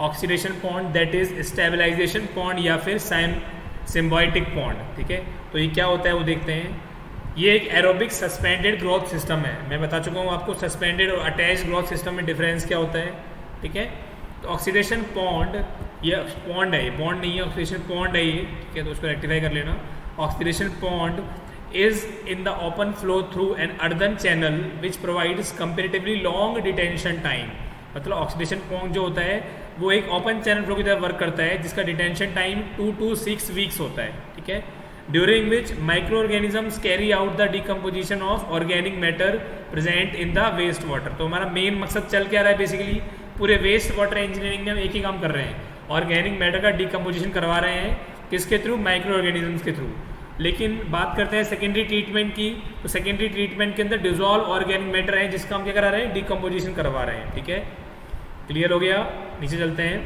Oxidation bond, that is stabilization bond या फिर symbiotic bond. ठीक है, तो ये क्या होता है वो देखते हैं। ये एक एरोबिक सस्पेंडेड ग्रोथ सिस्टम है। मैं बता चुका हूँ आपको सस्पेंडेड और अटैच्ड ग्रोथ सिस्टम में डिफरेंस क्या होता है। ठीक है, तो ऑक्सीडेशन बॉन्ड, ये बॉन्ड है, ये बॉन्ड नहीं है, ऑक्सीडेशन बॉन्ड है ये। ठीक है, तो उसको रेक्टिफाई कर लेना। Oxidation bond is in the open flow through an earthen channel which provides comparatively long detention time। मतलब ऑक्सीडेशन बॉन्ड जो होता है वो एक ओपन चैनल फ्लो की तरह वर्क करता है जिसका डिटेंशन टाइम 2 to 6 वीक्स होता है। ठीक है, during which micro organisms carry out the decomposition of organic matter present in the waste water. तो हमारा मेन मकसद चल क्या रहा है, बेसिकली पूरे वेस्ट वाटर इंजीनियरिंग में हम एक ही काम कर रहे हैं, ऑर्गेनिक मैटर का डिकम्पोजिशन करवा रहे हैं। किसके थ्रू? माइक्रो ऑर्गेनिजम्स के थ्रू। लेकिन बात करते हैं सेकेंडरी ट्रीटमेंट की, तो सेकेंडरी ट्रीटमेंट के अंदर डिजोल्व ऑर्गेनिक मैटर है जिसका हम क्या करा रहे हैं, डिकम्पोजिशन करवा रहे हैं। ठीक है, क्लियर हो गया? नीचे चलते हैं।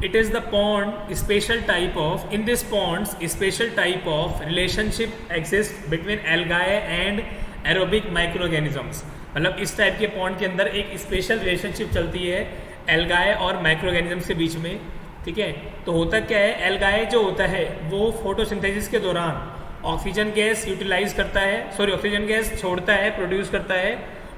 It is the pond special type of, in this ponds special type of relationship exist between algae and aerobic micro organisms. मतलब इस टाइप के पॉन्ड के अंदर एक स्पेशल रिलेशनशिप चलती है एल्गाए और माइक्रो ऑर्गेनिजम्स के बीच में। ठीक है, तो होता क्या है, एल्गाए जो होता है वो फोटोसिंथेसिस के दौरान ऑक्सीजन गैस यूटिलाइज करता है, ऑक्सीजन गैस छोड़ता है, प्रोड्यूस करता है,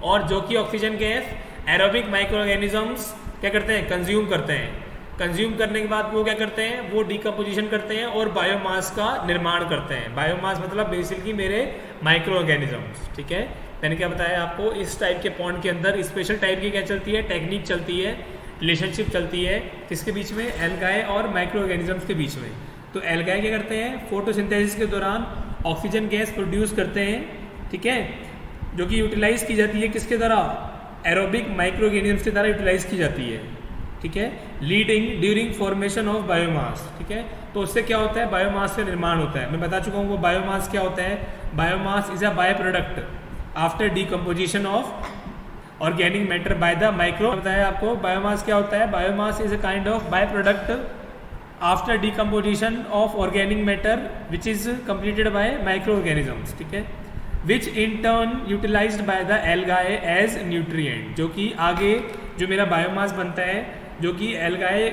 और जो कि oxygen gas aerobic micro organisms क्या करते हैं, कंज्यूम करते हैं। कंज्यूम करने के बाद वो क्या करते हैं, वो डिकम्पोजिशन करते हैं और बायोमास का निर्माण करते हैं। बायोमास मतलब बेसिकली मेरे माइक्रो ऑर्गेनिजम्स। ठीक है, मैंने क्या बताया आपको, इस टाइप के पॉन्ड के अंदर स्पेशल टाइप की क्या चलती है, टेक्निक चलती है, रिलेशनशिप चलती है। किसके बीच में? एल्गाए और माइक्रो ऑर्गेनिजम्स के बीच में। तो एल्गाए क्या करते हैं, फोटोसिंथेसिस के दौरान ऑक्सीजन गैस प्रोड्यूस करते हैं। ठीक है, जो कि यूटिलाइज की जाती है किसके द्वारा, एरोबिक माइक्रो ऑर्गेनिजम्स के द्वारा यूटिलाइज की जाती है। ठीक है, leading during formation of biomass. ठीक है, तो उससे क्या होता है, बायोमास का निर्माण होता है। मैं बता चुका हूँ वो बायोमास क्या होता है। Biomass is a by product after decomposition of organic matter by the micro. बताया आपको बायोमास क्या होता है। Biomass is a kind of by product after decomposition of organic matter which is completed by micro organisms. ठीक है, which in turn utilized by the algae as nutrient. जो कि आगे जो मेरा बायोमास बनता है, जो कि एल्गाए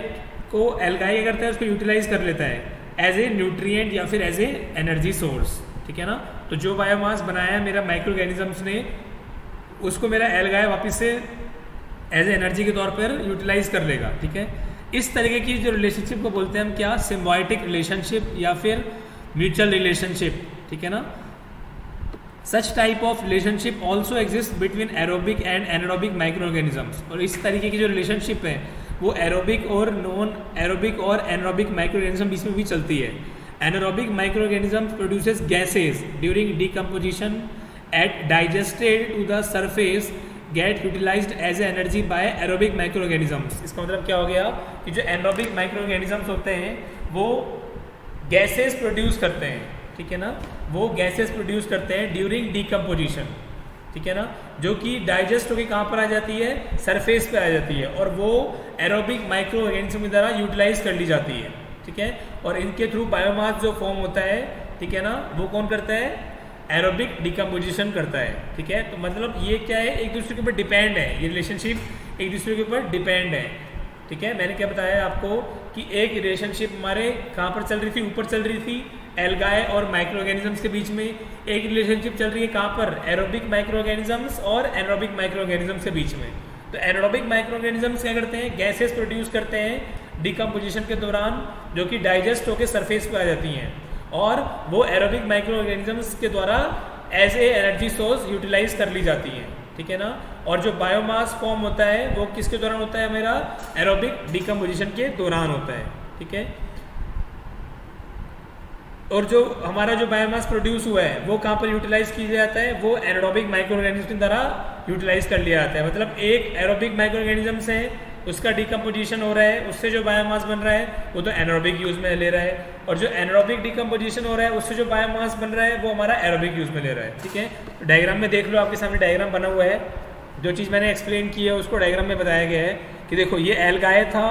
क्या करता है, उसको यूटिलाइज कर लेता है एज ए न्यूट्रिएंट या फिर एज ए एनर्जी सोर्स। ठीक है ना, तो जो बायोमास बनाया मेरा माइक्रो ऑर्गेनिजम्स ने, उसको मेरा एल्गाए वापस से एज ए एनर्जी के तौर पर यूटिलाइज कर लेगा। ठीक है, इस तरीके की जो रिलेशनशिप को बोलते हैं हम क्या, सिम्बायोटिक रिलेशनशिप या फिर म्यूचुअल रिलेशनशिप। ठीक है ना, such type of relationship also exist between aerobic and anaerobic micro organisms. और इस तरीके की जो रिलेशनशिप है वो एरोबिक और नॉन एरोबिक और एनारोबिक माइक्रो ऑर्गेनिज्म बीच में भी चलती है। Anaerobic micro organism produces gases during decomposition at digested to the surface get utilized as energy by aerobic microorganisms। इसका मतलब क्या हो गया कि जो anaerobic microorganisms होते हैं वो गैसेस प्रोड्यूस करते हैं। ठीक है ना, वो गैसेस प्रोड्यूस करते हैं ड्यूरिंग डिकम्पोजिशन। ठीक है ना, जो कि डाइजेस्ट होकर कहाँ पर आ जाती है, सरफेस पे आ जाती है, और वो एरोबिक माइक्रो ऑर्गेनिज्म के द्वारा यूटिलाइज कर ली जाती है। ठीक है, और इनके थ्रू बायोमास जो फॉर्म होता है, ठीक है ना, वो कौन करता है, एरोबिक डिकम्पोजिशन करता है। ठीक है, तो मतलब ये क्या है, एक दूसरे के ऊपर डिपेंड है, ये रिलेशनशिप एक दूसरे के ऊपर डिपेंड है। ठीक है, मैंने क्या बताया आपको कि एक रिलेशनशिप हमारे कहाँ पर चल रही थी, ऊपर चल रही थी एल्गाए और माइक्रो ऑर्गेनिजम्स के बीच में। एक रिलेशनशिप चल रही है कहाँ पर, एरोबिक माइक्रो ऑर्गेनिजम्स और एनारोबिक माइक्रो ऑर्गेनिजम्स के बीच में। तो एनारोबिक माइक्रो ऑर्गेनिजम्स क्या करते हैं, गैसेस प्रोड्यूस करते हैं डिकम्पोजिशन के दौरान, जो कि डाइजेस्ट होकर सरफेस पे आ जाती हैं, और वो एरोबिक माइक्रो ऑर्गेनिजम्स के द्वारा as a energy source utilize कर ली जाती हैं। ठीक है ना, और जो बायोमास फॉर्म होता है वो किसके दौरान होता है, मेरा एरोबिक डिकम्पोजिशन के दौरान होता है। ठीक है, और जो हमारा जो बायोमास प्रोड्यूस हुआ है वो कहाँ पर यूटिलाइज किया जाता है, वो एनारोबिक माइक्रो ऑर्गेनिज्म के द्वारा यूटिलाइज कर लिया जाता है। मतलब एक एरोबिक माइक्रो ऑर्गेनिज्म है, उसका डिकम्पोजिशन हो रहा है, उससे जो बायोमास बन रहा है वो तो एनारोबिक यूज में ले रहा है, और जो एनारोबिक डिकम्पोजिशन हो रहा है उससे जो बायोमास बन रहा है वो हमारा एरोबिक यूज में ले रहा है। ठीक है, तो डायग्राम में देख लो, आपके सामने डायग्राम बना हुआ है, जो चीज़ मैंने एक्सप्लेन की है उसको डायग्राम में बताया गया है कि देखो ये एल्गाए था,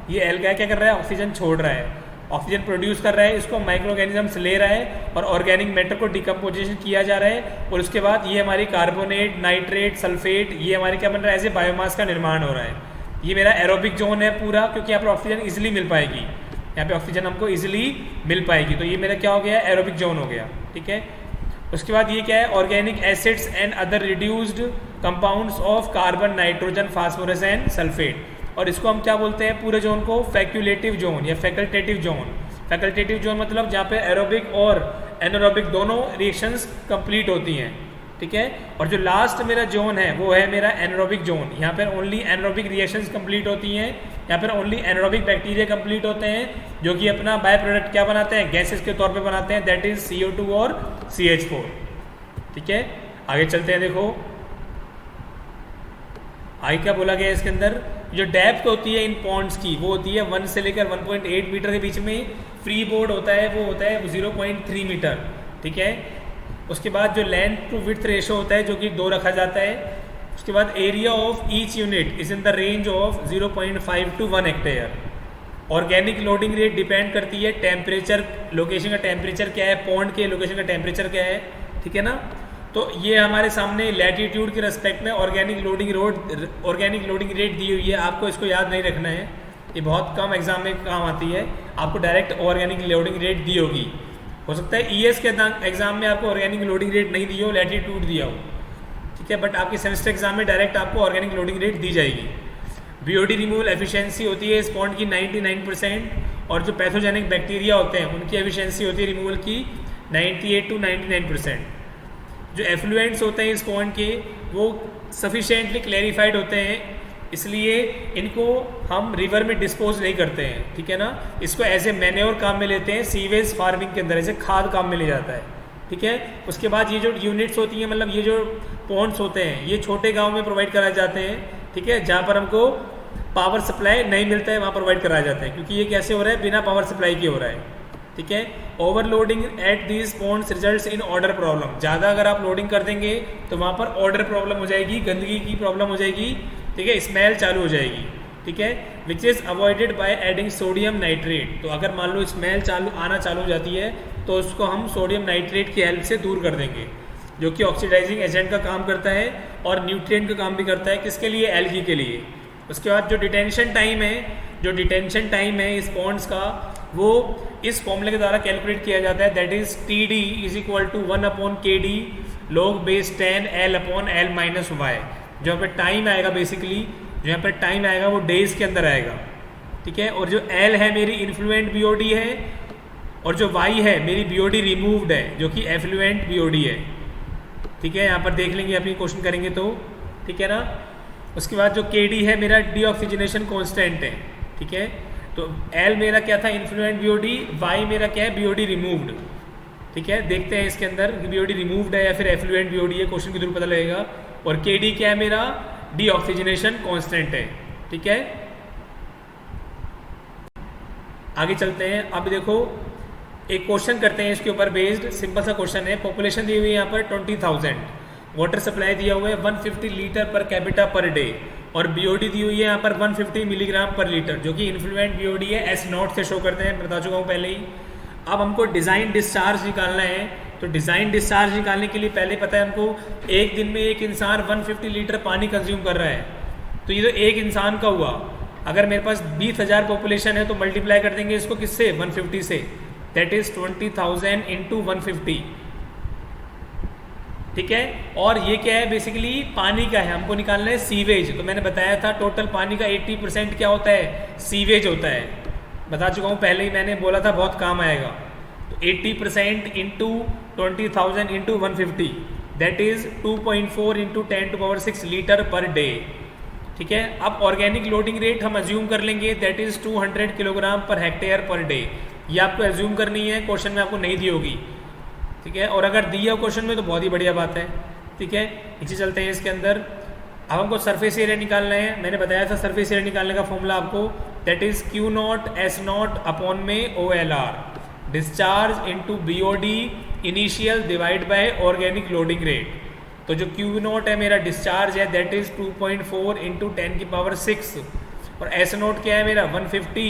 ये एल्गाए क्या कर रहा है, ऑक्सीजन छोड़ रहा है, ऑक्सीजन प्रोड्यूस कर रहा है, इसको माइक्रो ऑर्गेनिजम्स ले रहा है और ऑर्गेनिक मैटर को डिकम्पोजिशन किया जा रहा है, और उसके बाद ये हमारी कार्बोनेट, नाइट्रेट, सल्फेट, ये हमारे क्या बन रहा है, ऐसे बायोमास का निर्माण हो रहा है। ये मेरा एरोबिक जोन है पूरा, क्योंकि यहाँ पर ऑक्सीजन इजिली मिल पाएगी, यहाँ पे ऑक्सीजन हमको इजिली मिल पाएगी, तो ये मेरा क्या हो गया, एरोबिक जोन हो गया। ठीक है, उसके बाद ये क्या है, organic acids and other reduced compounds of carbon, nitrogen, phosphorus and sulphate. और इसको हम क्या बोलते हैं, पूरे जोन को फैक्यूलेटिव जोन या फैकल्टेटिव जोन। फैकल्टेटिव जोन मतलब जहाँ पे एरोबिक और एनारोबिक दोनों रिएक्शंस कंप्लीट होती हैं। ठीक है, और जो लास्ट मेरा जोन है वो है मेरा एनारोबिक जोन। यहाँ पर ओनली एनारोबिक रिएक्शंस कंप्लीट होती हैं, यहाँ पर ओनली एनारोबिक बैक्टीरिया कंप्लीट होते हैं, जो कि अपना बाय प्रोडक्ट क्या बनाते हैं, गैसेस के तौर पे बनाते हैं, दैट इज CO2 और CH4। ठीक है, आगे चलते हैं। देखो आगे क्या बोला गया है इसके अंदर, जो डेप्थ होती है इन पॉन्ड्स की वो होती है 1 से लेकर 1.8 मीटर के बीच में। फ्री बोर्ड होता है वो होता है 0.3 मीटर। ठीक है, उसके बाद जो लेंथ टू विड्थ रेशो होता है जो कि 2 रखा जाता है। उसके बाद area of each unit is in the range of 0.5 to 1 hectare. Organic loading rate depend करती है टेम्परेचर, लोकेशन का टेम्परेचर क्या है, पॉन्ड के लोकेशन का टेम्परेचर क्या है। ठीक है ना, तो ये हमारे सामने लैटिट्यूड के रेस्पेक्ट में ऑर्गेनिक लोडिंग रेट दी हुई है। आपको इसको याद नहीं रखना है, ये बहुत कम एग्जाम में काम आती है, आपको डायरेक्ट ऑर्गेनिक लोडिंग रेट दी होगी। हो सकता है ES के एग्जाम में आपको ऑर्गेनिक लोडिंग रेट नहीं दी हो, लैटिट्यूड दिया हो। ठीक है, बट आपके सेमेस्टर एग्जाम में डायरेक्ट आपको ऑर्गेनिक लोडिंग रेट दी जाएगी। BOD रिमूवल एफिशिएंसी होती है इस पॉन्ड की 99%, और जो पैथोजेनिक बैक्टीरिया होते हैं उनकी एफिशिएंसी होती है रिमूवल की 98 to 99%। जो एफ्लुएंट्स होते हैं इस पॉन्ड के वो सफिशिएंटली क्लैरिफाइड होते हैं, इसलिए इनको हम रिवर में डिस्पोज नहीं करते हैं। ठीक है ना, इसको एज ए मैन्योर काम में लेते हैं, सीवेज फार्मिंग के अंदर ऐसे खाद काम में ले जाता है। ठीक है, उसके बाद ये जो यूनिट्स होती हैं, मतलब ये जो पॉन्ड्स होते हैं, ये छोटे गांव में प्रोवाइड कराए जाते हैं। ठीक है, जहाँ पर हमको पावर सप्लाई नहीं मिलता है वहाँ प्रोवाइड कराया जाता है, क्योंकि ये कैसे हो रहा है, बिना पावर सप्लाई के हो रहा है। ठीक है, overloading at these ponds results in order problem. ज़्यादा अगर आप लोडिंग कर देंगे तो वहाँ पर ऑर्डर प्रॉब्लम हो जाएगी, गंदगी की प्रॉब्लम हो जाएगी। ठीक है, स्मेल चालू हो जाएगी। ठीक है, which is avoided by adding sodium nitrate. तो अगर मान लो स्मेल आना चालू हो जाती है तो उसको हम सोडियम नाइट्रेट की हेल्प से दूर कर देंगे, जो कि ऑक्सीडाइजिंग एजेंट का काम करता है और न्यूट्रिएंट का काम भी करता है। किसके लिए, एल्गी के लिए। उसके बाद जो डिटेंशन टाइम है इस पॉन्ड्स का, वो इस फॉर्मूले के द्वारा कैलकुलेट किया जाता है, that is TD is equal to 1/KD log base 10 L/L-Y। जो यहाँ पर टाइम आएगा, बेसिकली जो यहाँ पर टाइम आएगा वो डेज के अंदर आएगा। ठीक है, और जो L है मेरी इन्फ्लुएंट BOD है, और जो Y है मेरी BOD रिमूव्ड है, जो कि एफ्लुएंट BOD है। ठीक है, यहाँ पर देख लेंगे अभी क्वेश्चन करेंगे तो। ठीक है ना, उसके बाद जो KD है मेरा डीऑक्सीजनेशन कांस्टेंट है। ठीक है, तो L मेरा क्या था, इन्फ्लुएंट BOD, Y मेरा क्या है, BOD रिमूव्ड। ठीक है, देखते हैं इसके अंदर BOD रिमूव्ड है या फिर एफ्लुएंट BOD है, क्वेश्चन के थ्रू पता लगेगा। और KD क्या है मेरा, डीऑक्सीजनेशन कांस्टेंट है। ठीक है, आगे चलते हैं। अब देखो एक क्वेश्चन करते हैं इसके ऊपर बेस्ड, सिंपल सा क्वेश्चन है। पॉपुलेशन दी हुई है यहाँ पर 20,000, वाटर सप्लाई दिया हुआ है 150 litre per capita per day, और BOD दी हुई है यहाँ पर 150 मिलीग्राम पर लीटर, जो कि इन्फ्लुएंट BOD है, S0 से शो करते हैं, बता चुका हूँ पहले ही। अब हमको डिज़ाइन डिस्चार्ज निकालना है, तो डिज़ाइन डिस्चार्ज निकालने के लिए पहले पता है हमको एक दिन में एक इंसान 150 लीटर पानी कंज्यूम कर रहा है, तो ये तो एक इंसान का हुआ। अगर मेरे पास 20,000 पॉपुलेशन है तो मल्टीप्लाई कर देंगे इसको किससे, 150 से, दैट इज 20,000 इंटू 150। ठीक है, और ये क्या है, बेसिकली पानी का है, हमको निकालना है सीवेज। तो मैंने बताया था टोटल पानी का 80% क्या होता है, सीवेज होता है, बता चुका हूँ पहले ही, मैंने बोला था बहुत काम आएगा। तो 80% into 20,000 into 150, that is 2.4 into 10⁶ litre per day. ठीक है, अब ऑर्गेनिक लोडिंग रेट हम अज्यूम कर लेंगे, that is 200 kilogram per hectare per day. ये आपको अज्यूम करनी है, क्वेश्चन में आपको नहीं दी होगी। ठीक है, और अगर दी है क्वेश्चन में तो बहुत ही बढ़िया बात है। ठीक है, नीचे चलते हैं इसके अंदर। अब हमको सरफेस एरिया निकालना है, मैंने बताया था सरफेस एरिया निकालने का फॉर्मूला आपको, that is Q0 S0 upon में OLR, discharge into BOD initial divide by organic loading rate. तो जो Q0 है मेरा डिस्चार्ज है, दैट इज 2.4 इंटू 10⁶, और S0 क्या है मेरा 150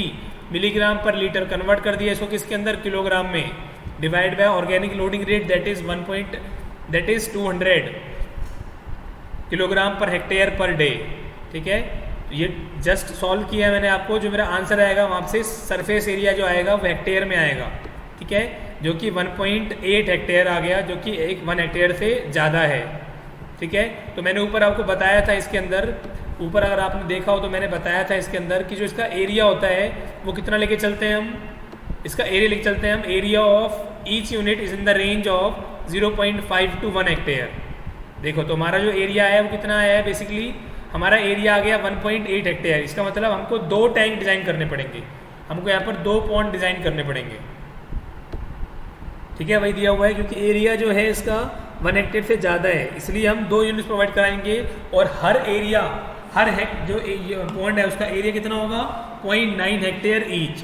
मिलीग्राम पर लीटर, कन्वर्ट कर दिया इसको किसके अंदर, किलोग्राम में, divide by organic loading rate, that is 200 kilogram per hectare per day. ठीक है, तो ये जस्ट सॉल्व किया है मैंने आपको, जो मेरा आंसर आएगा वहाँ से सरफेस एरिया जो आएगा वो हेक्टेयर में आएगा, ठीक है, जो कि 1.8 हेक्टेयर आ गया, जो कि 1 हेक्टेयर से ज़्यादा है, ठीक है। तो मैंने ऊपर आपको बताया था इसके अंदर, ऊपर अगर आपने देखा हो तो मैंने बताया था इसके अंदर कि जो इसका एरिया होता है वो कितना लेके चलते हैं हम, इसका एरिया लेके चलते हैं हम, area of each unit is in the range of 0.5 to 1 hectare. देखो तो हमारा जो एरिया है वो कितना आया है, बेसिकली हमारा एरिया आ गया 1.8 हेक्टेयर। इसका मतलब हमको 2 टैंक डिज़ाइन करने पड़ेंगे, हमको यहाँ पर 2 पॉन्ड डिज़ाइन करने पड़ेंगे, ठीक है, वही दिया हुआ है, क्योंकि एरिया जो है इसका 1 हेक्टेयर से ज़्यादा है, इसलिए हम 2 यूनिट्स प्रोवाइड कराएंगे। और हर एरिया, हर जो पॉन्ड है उसका एरिया कितना होगा, 0.9 हेक्टेयर ईच।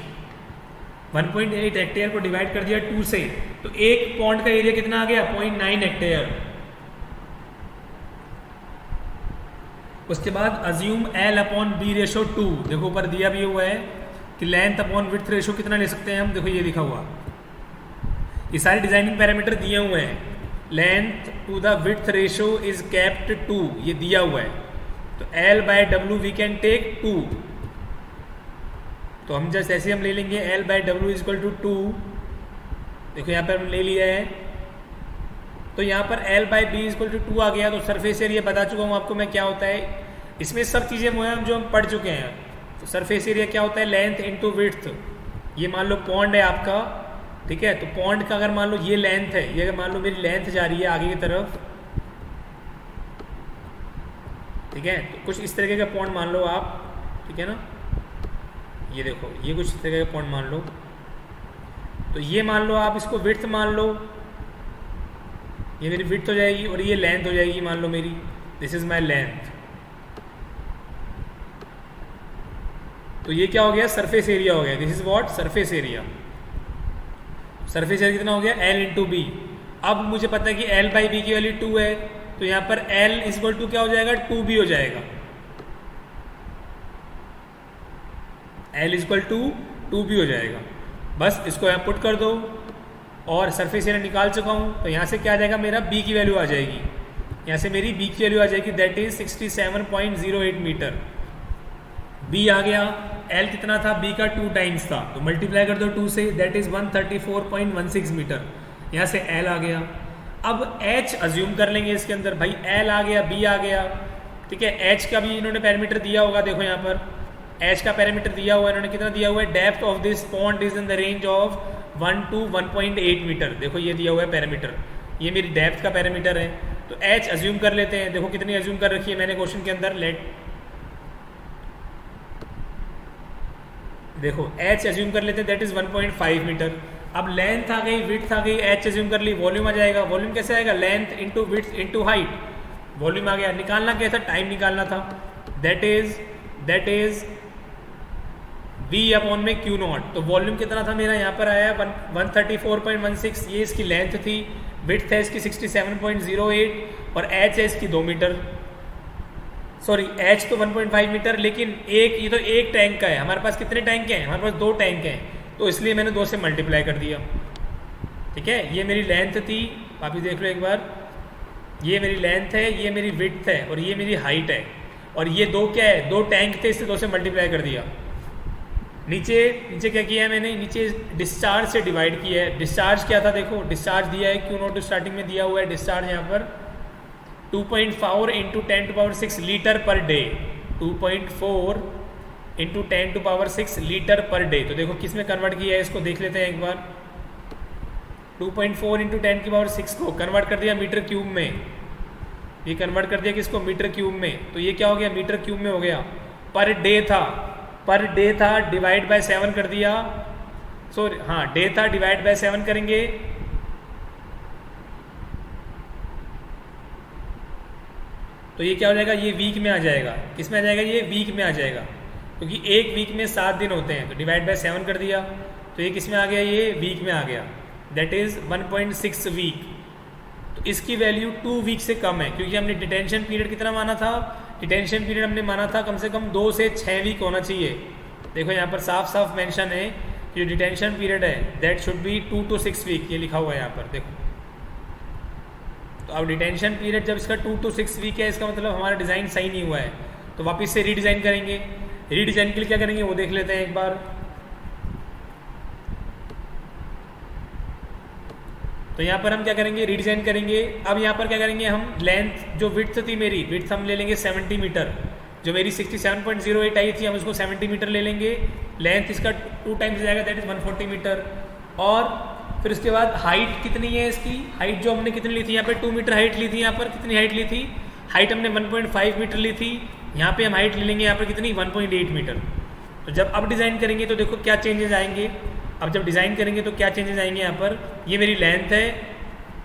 1.8 हेक्टेयर को डिवाइड कर दिया 2 से, तो एक पॉन्ड का एरिया कितना आ गया, 0.9 हेक्टेयर। उसके बाद assume L upon B ratio 2, देखो ऊपर दिया भी हुआ है कि लेंथ अपॉन विड्थ रेशो कितना ले सकते हैं हम, देखो ये लिखा हुआ, ये सारे डिजाइनिंग पैरामीटर दिए हुए हैं। Length to the width ratio is capped 2, ये दिया हुआ है, तो L/W वी कैन टेक 2, तो हम जस्ट ऐसे हम ले लेंगे L/W इज इक्वल टू 2, देखो यहाँ पर हम ले लिया है, तो यहाँ पर L/B इज इक्वल टू 2 आ गया। तो सरफेस एरिया बता चुका हूँ आपको मैं क्या होता है, इसमें सब चीज़ें हम जो हम पढ़ चुके हैं। तो सरफेस एरिया क्या होता है, लेंथ इनटू विड्थ। ये मान लो पॉन्ड है आपका, ठीक है, तो पॉन्ड का अगर मान लो ये लेंथ है, ये अगर मान लो मेरी लेंथ जा रही है आगे की तरफ, ठीक है, तो कुछ इस तरीके का पॉन्ड मान लो आप, ठीक है ना, ये देखो ये कुछ इस तरीके का पॉन्ड मान लो, तो ये मान लो आप इसको विड्थ मान लो, ये मेरी विड्थ हो जाएगी और ये लेंथ हो जाएगी, मान लो मेरी, दिस इज माय लेंथ। तो ये क्या हो गया, सरफेस एरिया हो गया, this is what, surface area. Surface area कितना हो गया, L इंटू बी। अब मुझे पता है कि L/B की वैल्यू 2 है, तो यहाँ पर L इज इक्वल टू क्या हो जाएगा, 2B हो जाएगा, L is equal to 2B हो जाएगा। बस इसको यहाँ पुट कर दो और सरफेस एरिया निकाल चुका हूँ, तो यहाँ से क्या आ जाएगा, मेरा B की वैल्यू आ जाएगी, यहाँ से मेरी B की वैल्यू आ जाएगी, दैट इज 67.08 मीटर। B आ गया, L कितना था, B का 2 टाइम्स था, तो मल्टीप्लाई कर दो 2 से, दैट इज 134.16 मीटर, यहाँ से L आ गया। अब H अज्यूम कर लेंगे इसके अंदर, भाई L आ गया, B आ गया, ठीक है, H का भी इन्होंने पैरामीटर दिया होगा, देखो यहाँ पर H का पैरामीटर दिया हुआ है इन्होंने, कितना दिया हुआ है, depth of this pond is in the range of 1 to 1.8 metre, देखो ये दिया हुआ है पैरामीटर, ये मेरी डेप्थ का पैरामीटर है। तो H अज्यूम कर लेते हैं, देखो कितनी अज्यूम कर रखी है मैंने क्वेश्चन के अंदर, लेट देखो H अज्यूम कर लेते हैं, दैट इज 1.5 मीटर। अब लेंथ आ गई, विड्थ आ गई, H अज्यूम कर ली, वॉल्यूम आ जाएगा, वॉल्यूम कैसे आएगा, length into width into height, volume आ गया। निकालना क्या था, टाइम निकालना था, दैट इज V अपॉन में Q नॉट। तो वॉल्यूम कितना था मेरा, यहाँ पर आया 134.16, ये इसकी लेंथ थी, विड्थ है इसकी 67.08 और H है इसकी 2 मीटर, सॉरी H तो 1.5 मीटर, लेकिन ये तो एक टैंक का है, हमारे पास कितने टैंक हैं, हमारे पास 2 टैंक हैं, तो इसलिए मैंने 2 से मल्टीप्लाई कर दिया, ठीक है। ये मेरी लेंथ थी, वापिस देख लो एक बार, ये मेरी लेंथ है, ये मेरी विड्थ है और ये मेरी हाइट है, और ये 2 क्या है, 2 टैंक थे, इससे 2 से मल्टीप्लाई कर दिया। नीचे क्या किया है मैंने, नीचे डिस्चार्ज से डिवाइड किया है। डिस्चार्ज क्या था, देखो डिस्चार्ज दिया है, Q नॉट स्टार्टिंग में दिया हुआ है, डिस्चार्ज यहाँ पर 2.4 into 10⁻6 litre per day, 2.4 into 10⁻6 litre per day. तो देखो किस में कन्वर्ट किया है, इसको देख लेते हैं एक बार। 2.4 इंटू 10⁻6 को कन्वर्ट कर दिया मीटर क्यूब में, ये कन्वर्ट कर दिया किसको, मीटर क्यूब में, तो ये क्या हो गया, मीटर क्यूब में हो गया। पर डे था डिवाइड बाय 7 कर दिया, सॉरी हाँ डे था डिवाइड बाय 7 करेंगे, तो ये क्या हो जाएगा, ये वीक में आ जाएगा, किस में आ जाएगा, ये वीक में आ जाएगा, क्योंकि एक वीक में 7 दिन होते हैं, तो डिवाइड बाय 7 कर दिया, तो ये किस में आ गया, ये वीक में आ गया, दैट इज 1.6 वीक। तो इसकी वैल्यू 2 वीक से कम है, क्योंकि हमने डिटेंशन पीरियड कितना माना था, डिटेंशन पीरियड हमने माना था कम से कम 2 से 6 वीक होना चाहिए। देखो यहाँ पर साफ साफ मेंशन है कि डिटेंशन पीरियड है that should be 2 to 6 week, ये लिखा हुआ है यहाँ पर देखो। तो अब डिटेंशन पीरियड जब इसका 2 to 6 वीक है, इसका मतलब हमारा डिज़ाइन सही नहीं हुआ है, तो वापस से रीडिज़ाइन करेंगे। रीडिज़ाइन के लिए क्या करेंगे वो देख लेते हैं एक बार। तो यहाँ पर हम क्या करेंगे, रीडिज़ाइन करेंगे। अब यहाँ पर क्या करेंगे हम, लेंथ जो विड्थ थी मेरी, विड्थ हम ले लेंगे 70 मीटर, जो मेरी 67.08 आई थी हम उसको 70 मीटर ले लेंगे। लेंथ इसका 2 टाइम्स जाएगा, दैट इज़ 140 मीटर। और फिर उसके बाद हाइट कितनी है इसकी, हाइट जो हमने कितनी ली थी यहाँ पे 2 मीटर हाइट ली थी। यहाँ पर कितनी हाइट ली थी, हाइट हमने 1.5 मीटर ली थी। यहाँ पे हम हाइट ले लेंगे यहाँ पर कितनी, 1.8 मीटर। तो जब अब डिज़ाइन करेंगे तो देखो क्या चेंजेस आएंगे। अब जब डिज़ाइन करेंगे तो क्या चेंजेस आएंगे यहाँ पर, ये मेरी लेंथ है,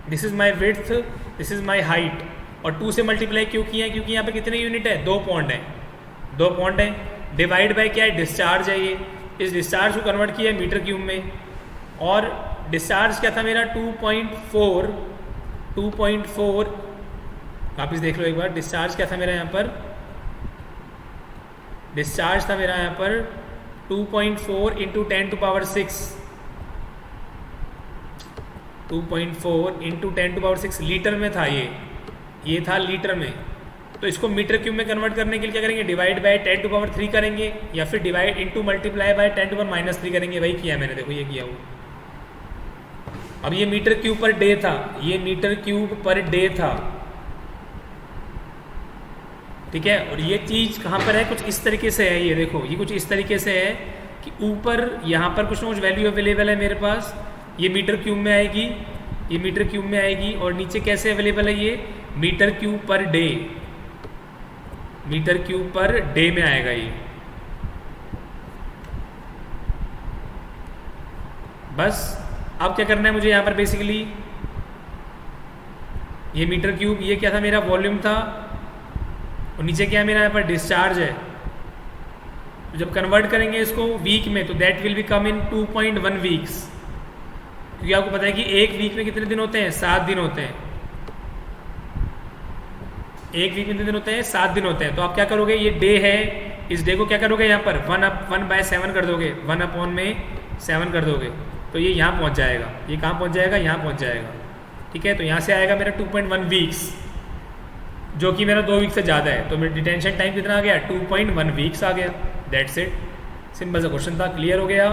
this is my width, this is my height, और 2 से मल्टीप्लाई क्यों किया है, क्योंकि यहाँ पे कितने यूनिट है, 2 पॉइंट है, 2 पॉइंट है। डिवाइड बाय क्या है, डिस्चार्ज है। ये इस डिस्चार्ज को कन्वर्ट किया है मीटर क्यूब में, और डिस्चार्ज क्या था मेरा 2.4 वापस देख लो एक बार। डिस्चार्ज क्या था मेरा यहाँ पर, डिस्चार्ज था मेरा यहाँ पर 2.4 into 10 to power 6, 2.4 into 10 to power 6 litre में था ये था लीटर में। तो इसको मीटर क्यूब में कन्वर्ट करने के लिए क्या करेंगे, डिवाइड बाय 10 टू पावर 3 करेंगे, या फिर divide into multiply by 10 to power -3 करेंगे। वही किया मैंने, देखो ये किया वो। अब ये मीटर क्यूब पर डे था, ये मीटर क्यूब पर डे था, ठीक है। और ये चीज़ कहाँ पर है, कुछ इस तरीके से है, ये देखो ये कुछ इस तरीके से है कि ऊपर यहाँ पर कुछ ना कुछ वैल्यू अवेलेबल है मेरे पास, ये मीटर क्यूब में आएगी, ये मीटर क्यूब में आएगी, और नीचे कैसे अवेलेबल है, ये metre cube per day, metre cube per day में आएगा ये। बस अब क्या करना है मुझे यहाँ पर, बेसिकली ये मीटर क्यूब, ये क्या था मेरा, वॉल्यूम था, और नीचे क्या है मेरा यहाँ पर, डिस्चार्ज है। तो जब कन्वर्ट करेंगे इसको वीक में, तो that will be come in 2.1 weeks, क्योंकि आपको पता है कि एक वीक में कितने दिन होते हैं, 7 दिन होते हैं। एक वीक में कितने दिन होते हैं, 7 दिन होते हैं। तो आप क्या करोगे, ये डे है, इस डे को क्या करोगे यहाँ पर 1/7 कर दोगे, 1/7 कर दोगे, तो ये यहाँ पहुँच जाएगा। ये कहाँ पहुँच जाएगा, यहाँ पहुँच जाएगा, ठीक है। तो यहाँ से आएगा मेरा 2.1 वीक्स, जो कि मेरा 2 वीक से ज़्यादा है। तो मेरा डिटेंशन टाइम कितना आ गया, 2.1 वीक्स आ गया। दैट्स इट, सिंपल सा क्वेश्चन था, क्लियर हो गया।